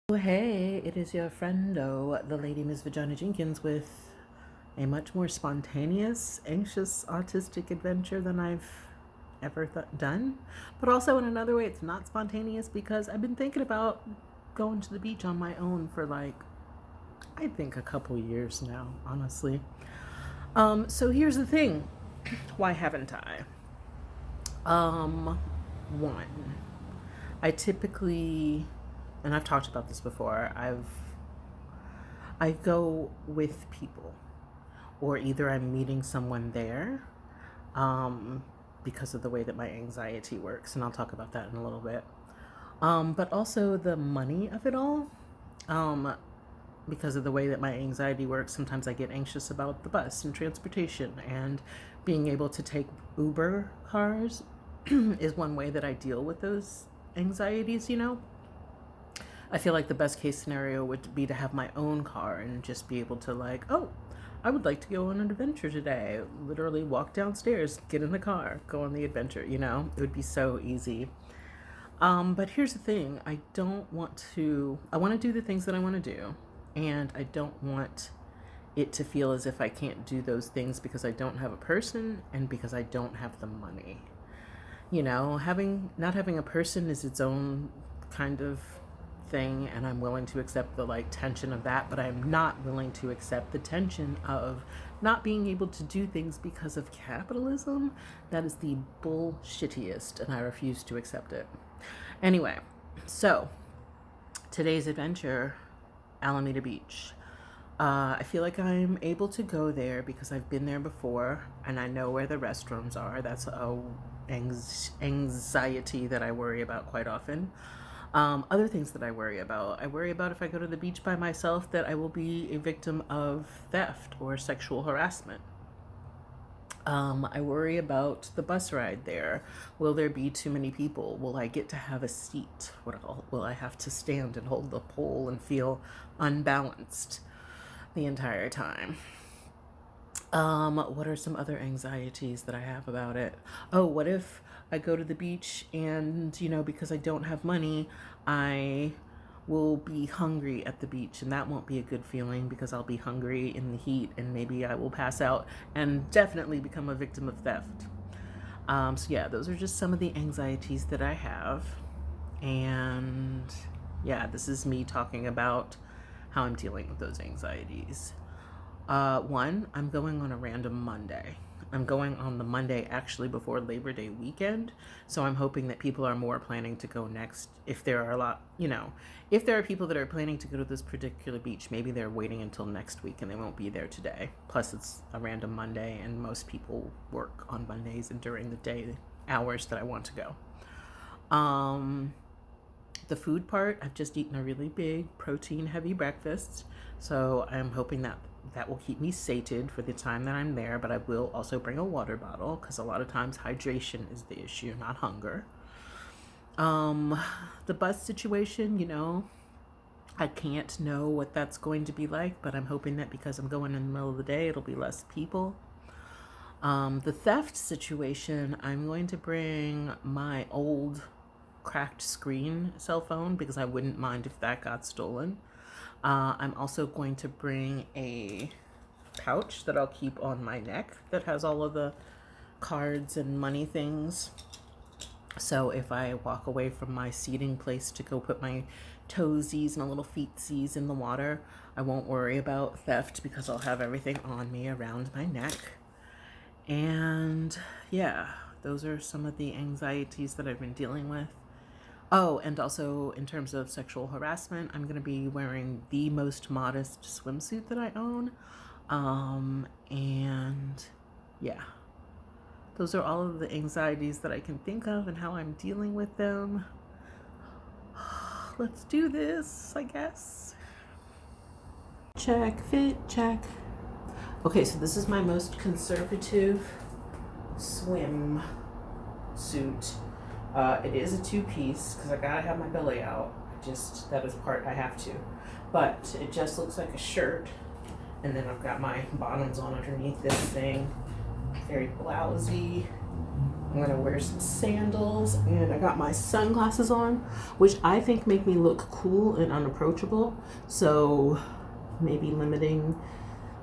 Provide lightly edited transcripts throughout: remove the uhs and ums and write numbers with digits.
Hey, it is your friendo, the lady Miss Vagina Jenkins, with a much more spontaneous, anxious, autistic adventure than I've ever done. But also, in another way, it's not spontaneous because I've been thinking about going to the beach on my own for I think a couple years now, honestly. So here's the thing. Why haven't I? One, I typically, and I've talked about this before, I go with people, or either I'm meeting someone there, um, because of the way that my anxiety works, and I'll talk about that in a little bit. But also the money of it all, um, because of the way that my anxiety works. Sometimes I get anxious about the bus and transportation, and being able to take Uber cars is one way that I deal with those anxieties. I feel like the best case scenario would be to have my own car and just be able to, oh, I would like to go on an adventure today. Literally walk downstairs, get in the car, go on the adventure. It would be so easy. But here's the thing. I want to do the things that I want to do. And I don't want it to feel as if I can't do those things because I don't have a person and because I don't have the money. Not having a person is its own kind of thing, and I'm willing to accept the tension of that, but I'm not willing to accept the tension of not being able to do things because of capitalism. That is the bullshittiest, and I refuse to accept it. Anyway, so today's adventure, Alameda Beach. I feel like I'm able to go there because I've been there before and I know where the restrooms are. That's a anxiety that I worry about quite often. Other things that I worry about if I go to the beach by myself that I will be a victim of theft or sexual harassment. I worry about the bus ride there. Will there be too many people? Will I get to have a seat? Will I have to stand and hold the pole and feel unbalanced the entire time? What are some other anxieties that I have about it? Oh, what if I go to the beach and, because I don't have money, I will be hungry at the beach, and that won't be a good feeling because I'll be hungry in the heat and maybe I will pass out and definitely become a victim of theft. So yeah, those are just some of the anxieties that I have. And yeah, this is me talking about how I'm dealing with those anxieties. One, I'm going on a random Monday. I'm going on the Monday actually before Labor Day weekend. So I'm hoping that people are more planning to go next. If there are if there are people that are planning to go to this particular beach, maybe they're waiting until next week and they won't be there today. Plus, it's a random Monday and most people work on Mondays and during the day hours that I want to go. The food part, I've just eaten a really big protein heavy breakfast. So I'm hoping that will keep me sated for the time that I'm there, but I will also bring a water bottle because a lot of times hydration is the issue, not hunger. The bus situation, I can't know what that's going to be like, but I'm hoping that because I'm going in the middle of the day, it'll be less people. The theft situation, I'm going to bring my old cracked screen cell phone because I wouldn't mind if that got stolen. I'm also going to bring a pouch that I'll keep on my neck that has all of the cards and money things. So if I walk away from my seating place to go put my toesies, my little feetsies in the water, I won't worry about theft because I'll have everything on me around my neck. And yeah, those are some of the anxieties that I've been dealing with. Oh, and also in terms of sexual harassment, I'm going to be wearing the most modest swimsuit that I own. And yeah, those are all of the anxieties that I can think of and how I'm dealing with them. Let's do this, I guess. Check, fit, check. Okay, so this is my most conservative swim suit. It is a two-piece because I gotta have my belly out. That is part I have to. But it just looks like a shirt. And then I've got my bottoms on underneath this thing. Very blousy. I'm gonna wear some sandals, and I got my sunglasses on, which I think make me look cool and unapproachable. So maybe limiting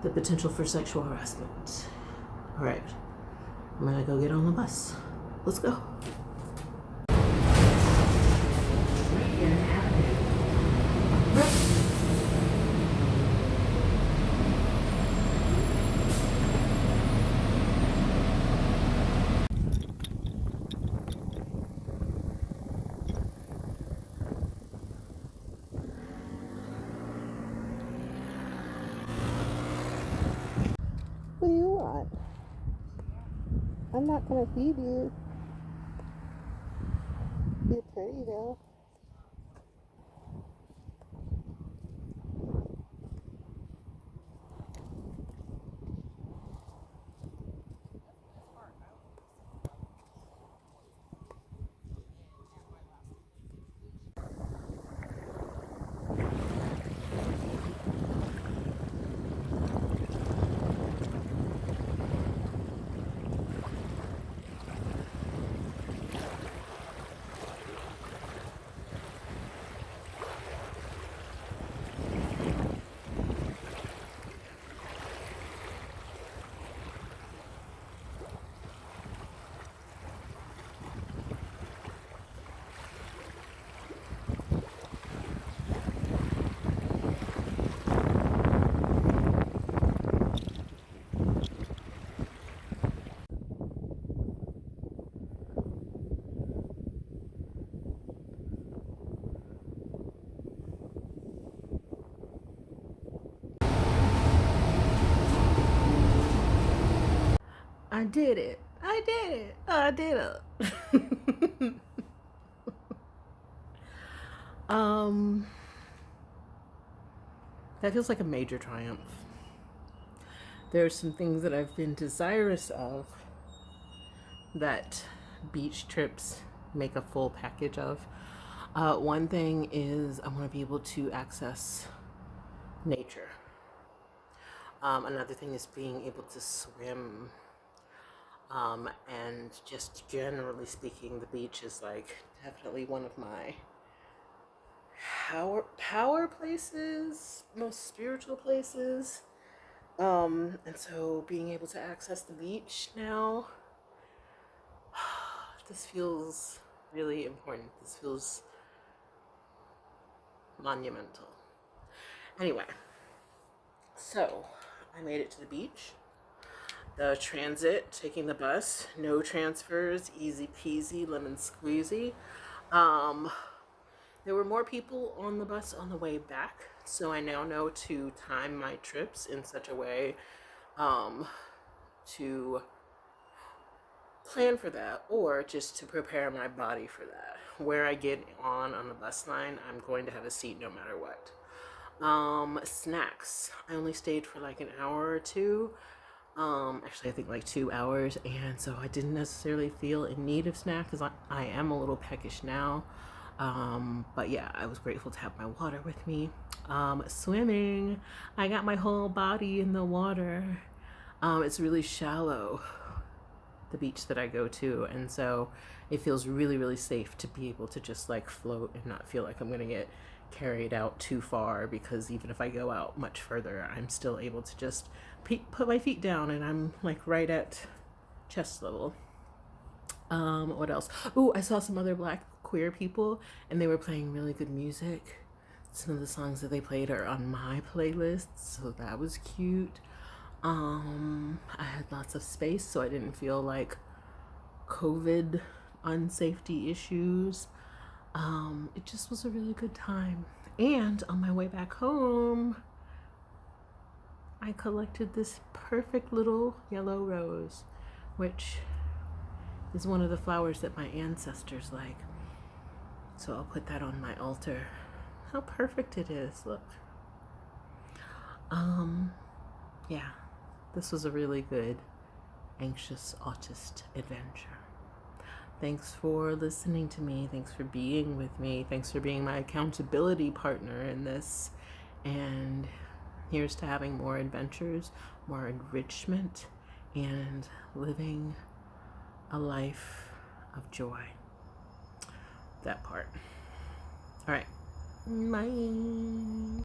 the potential for sexual harassment. All right, I'm gonna go get on the bus. Let's go. What do you want? I'm not gonna feed you. You're pretty though. I did it. I did it. I did it. um, that feels like a major triumph. There are some things that I've been desirous of that beach trips make a full package of. One thing is I want to be able to access nature. Another thing is being able to swim. And just generally speaking, the beach is like definitely one of my power places, most spiritual places. And so being able to access the beach now, this feels really important. This feels monumental. Anyway, so I made it to the beach. The transit, taking the bus, no transfers, easy peasy, lemon squeezy. There were more people on the bus on the way back, so I now know to time my trips in such a way to plan for that, or just to prepare my body for that. Where I get on the bus line, I'm going to have a seat no matter what. Snacks. I only stayed for like an hour or two. Actually, I think like 2 hours, and so I didn't necessarily feel in need of snacks because I am a little peckish now. But yeah, I was grateful to have my water with me. Swimming. I got my whole body in the water. It's really shallow, the beach that I go to, and so it feels really, really safe to be able to just like float and not feel like I'm gonna get carried out too far, because even if I go out much further, I'm still able to just put my feet down and I'm like right at chest level. What else? Oh, I saw some other Black queer people, and they were playing really good music. Some of the songs that they played are on my playlist, so that was cute. I had lots of space, so I didn't feel like COVID unsafety issues. It just was a really good time. And on my way back home, I collected this perfect little yellow rose, which is one of the flowers that my ancestors like. So I'll put that on my altar. How perfect it is, look. Yeah, this was a really good anxious autist adventure. Thanks for listening to me. Thanks for being with me. Thanks for being my accountability partner in this. And here's to having more adventures, more enrichment, and living a life of joy. That part. All right. Bye.